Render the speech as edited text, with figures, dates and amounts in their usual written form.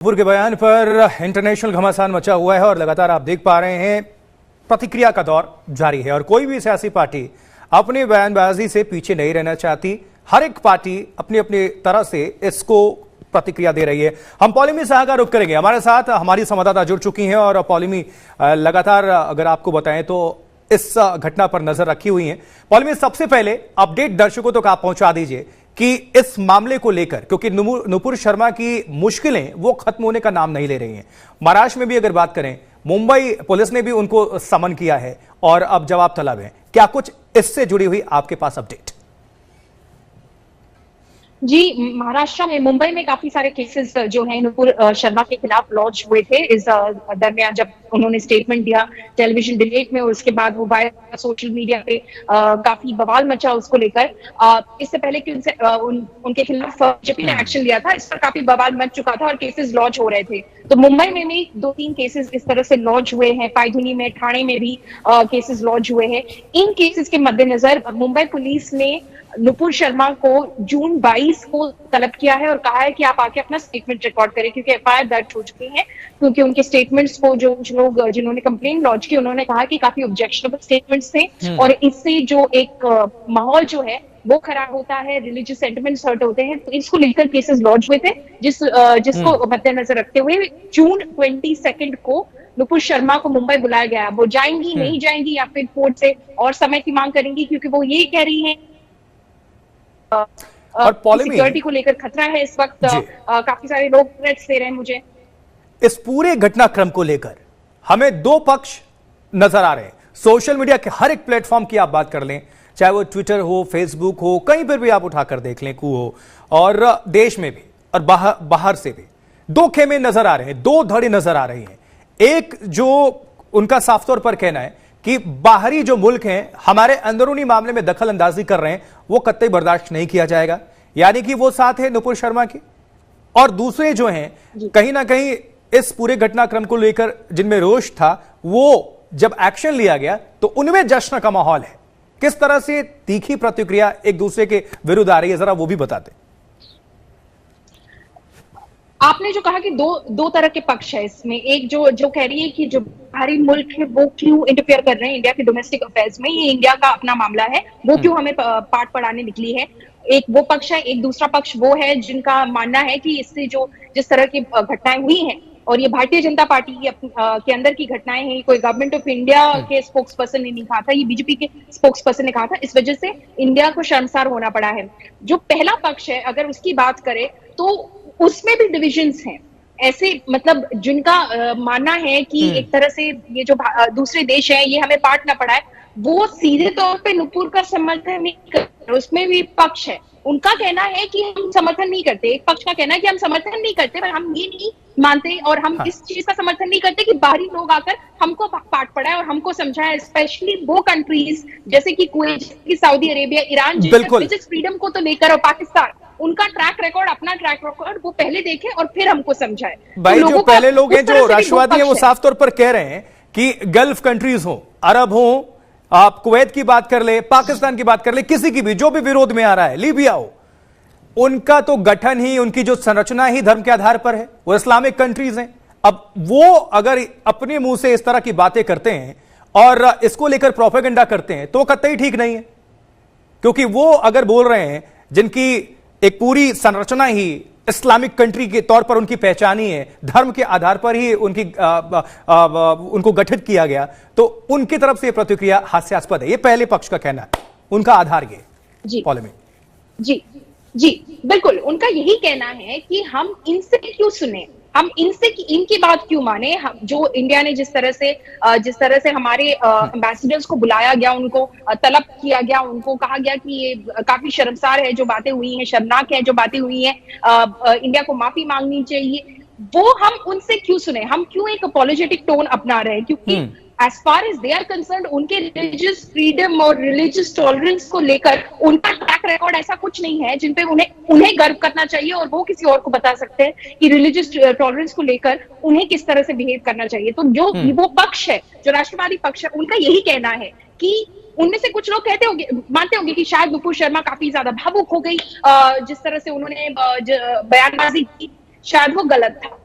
नुपुर के बयान पर इंटरनेशनल घमासान मचा हुआ है और लगातार आप देख पा रहे हैं प्रतिक्रिया का दौर जारी है और कोई भी सियासी पार्टी अपनी बयानबाजी से पीछे नहीं रहना चाहती। हर एक पार्टी अपनी अपनी तरह से इसको प्रतिक्रिया दे रही है। हम पॉलिमी साह का रुख करेंगे, हमारे साथ हमारी संवाददाता जुड़ चुकी हैं और पॉलिमी लगातार अगर आपको बताएं तो इस घटना पर नजर रखी हुई है। पॉलिमी, सबसे पहले अपडेट दर्शकों तक आप पहुंचा दीजिए कि इस मामले को लेकर, क्योंकि नुपुर शर्मा की मुश्किलें वो खत्म होने का नाम नहीं ले रही हैं। महाराष्ट्र में भी अगर बात करें, मुंबई पुलिस ने भी उनको समन किया है और अब जवाब तलब है। क्या कुछ इससे जुड़ी हुई आपके पास अपडेट? जी, महाराष्ट्र में मुंबई में काफी सारे केसेस जो हैं नुपुर शर्मा के खिलाफ लॉन्च हुए थे। इस दरमियान जब उन्होंने स्टेटमेंट दिया टेलीविजन डिबेट में और उसके बाद वो वायरल सोशल मीडिया पे काफी बवाल मचा उसको लेकर। इससे पहले कि उनके खिलाफ बीजेपी ने एक्शन लिया था, इस पर काफी बवाल मच चुका था और केसेस लॉन्च हो रहे थे। तो मुंबई में भी 2-3 केसेस इस तरह से लॉन्च हुए हैं, पायधुनी में, ठाणे में भी केसेस लॉन्च हुए हैं। इन केसेस के मद्देनजर मुंबई पुलिस ने नुपुर शर्मा को जून 22 को तलब किया है और कहा है कि आप आके अपना स्टेटमेंट रिकॉर्ड करें, क्योंकि एफआईआर दर्ज हो चुकी है। क्योंकि उनके स्टेटमेंट्स को जो लोग जिन्होंने कंप्लेंट लॉन्च की, उन्होंने कहा कि काफी ऑब्जेक्शनेबल स्टेटमेंट्स थे और इससे जो एक माहौल जो है वो खराब होता है, रिलीजियस सेंटिमेंट्स हर्ट होते हैं। तो इसको लेकर केसेस लॉन्च हुए थे, जिसको मद्देनजर रखते हुए जून 22 को नुपुर शर्मा को मुंबई बुलाया गया। वो जाएंगी, नहीं जाएंगी या फिर कोर्ट से और समय की मांग करेंगी, क्योंकि वो ये कह रही है और सिक्योरिटी को लेकर खतरा है इस वक्त। काफी सारे लोग थ्रेट्स दे रहे हैं मुझे। इस पूरे घटनाक्रम को लेकर हमें दो पक्ष नजर आ रहे हैं। सोशल मीडिया के हर एक प्लेटफॉर्म की आप बात कर लें, चाहे वो ट्विटर हो, फेसबुक हो, कहीं पर भी आप उठाकर देख लें, कू हो, और देश में भी और बाहर से भी दो खेमे नजर आ रहे हैं, दो धड़े नजर आ रही हैं। एक जो उनका साफ तौर पर कहना है कि बाहरी जो मुल्क हैं हमारे अंदरूनी मामले में दखल अंदाजी कर रहे हैं, वो कतई बर्दाश्त नहीं किया जाएगा, यानी कि वो साथ है नुपुर शर्मा की। और दूसरे जो हैं कहीं ना कहीं इस पूरे घटनाक्रम को लेकर जिनमें रोष था, वो जब एक्शन लिया गया तो उनमें जश्न का माहौल है। किस तरह से तीखी प्रतिक्रिया एक दूसरे के विरुद्ध आ रही है, जरा वो भी बताते। आपने जो कहा कि दो तरह के पक्ष है इसमें। एक जो कह रही है कि जो बाहरी मुल्क है वो क्यों इंटरफेयर कर रहे हैं इंडिया के डोमेस्टिक अफेयर्स में, ये इंडिया का अपना मामला है, वो क्यों हमें पाठ पढ़ाने निकली है। एक वो पक्ष है। एक दूसरा पक्ष वो है जिनका मानना है कि इससे जिस तरह की घटनाएं हुई हैं, और ये भारतीय जनता पार्टी के अंदर की घटनाएं हैं, कोई गवर्नमेंट ऑफ इंडिया के स्पोक्स पर्सन ने नहीं कहा था, ये बीजेपी के स्पोक्स पर्सन ने कहा था। इस वजह से इंडिया को शर्मसार होना पड़ा है। जो पहला पक्ष है, अगर उसकी बात करें तो उसमें भी डिविजन्स हैं ऐसे, मतलब जिनका मानना है कि एक तरह से ये जो दूसरे देश हैं ये हमें पाठ ना पढ़ाए, वो सीधे तौर पे नुपुर का समर्थन नहीं करते। उसमें भी पक्ष है, उनका कहना है कि हम समर्थन नहीं करते। एक पक्ष का कहना है कि हम समर्थन नहीं करते, पर हम ये नहीं मानते और हम इस चीज का समर्थन नहीं करते कि बाहरी लोग आकर हमको पाठ पढ़ाए और हमको समझाए, स्पेशली वो कंट्रीज जैसे कि Kuwait, Saudi Arabia, Iran, religious freedom को तो लेकर, और पाकिस्तान, उनका ट्रैक रिकॉर्ड, अपना ट्रैक रिकॉर्ड वो पहले देखें और फिर हमको समझाए। भाई, जो पहले लोग हैं जो राष्ट्रवादी हैं वो साफ तौर पर कह रहे हैं कि गल्फ कंट्रीज हो, अरब हो, आप कुवैत की बात कर ले, पाकिस्तान की बात कर ले, किसी की भी जो भी विरोध में आ रहा है, लीबिया हो, उनका तो गठन ही, उनकी जो संरचना ही धर्म के आधार पर है, वो इस्लामिक कंट्रीज हैं। अब वो अगर अपने मुंह से इस तरह की बातें करते हैं और इसको लेकर प्रोपेगेंडा करते हैं तो कतई ठीक नहीं है, क्योंकि वो अगर बोल रहे हैं जिनकी एक पूरी संरचना ही इस्लामिक कंट्री के तौर पर उनकी पहचानी है, धर्म के आधार पर ही उनको गठित किया गया, तो उनकी तरफ से प्रतिक्रिया हास्यास्पद है। ये पहले पक्ष का कहना है, उनका आधार ये पॉलिमिक। जी बिल्कुल, उनका यही कहना है कि हम इनसे क्यों सुने, हम इनकी बात क्यों माने। जो इंडिया ने जिस तरह से हमारे एम्बेसडर्स को बुलाया गया, उनको तलब किया गया, उनको कहा गया कि ये काफी शर्मसार है जो बातें हुई हैं, शर्मनाक है जो बातें हुई हैं, इंडिया को माफी मांगनी चाहिए, वो हम उनसे क्यों सुने, हम क्यों एक अपोलोजेटिक टोन अपना रहे हैं। क्योंकि as far as they are concerned, उनके रिलीजियस फ्रीडम और रिलीजियस टॉलरेंस को लेकर उनका ट्रैक रिकॉर्ड ऐसा कुछ नहीं है जिन पे उन्हें गर्व करना चाहिए और वो किसी और को बता सकते हैं कि रिलीजियस टॉलरेंस को लेकर उन्हें किस तरह से बिहेव करना चाहिए। तो जो वो पक्ष है, जो राष्ट्रवादी पक्ष है, उनका यही कहना है कि उनमें से कुछ लोग मानते होंगे कि शायद नुपुर शर्मा काफी ज्यादा भावुक हो गई, जिस तरह से उन्होंने बयानबाजी की, शायद वो गलत था।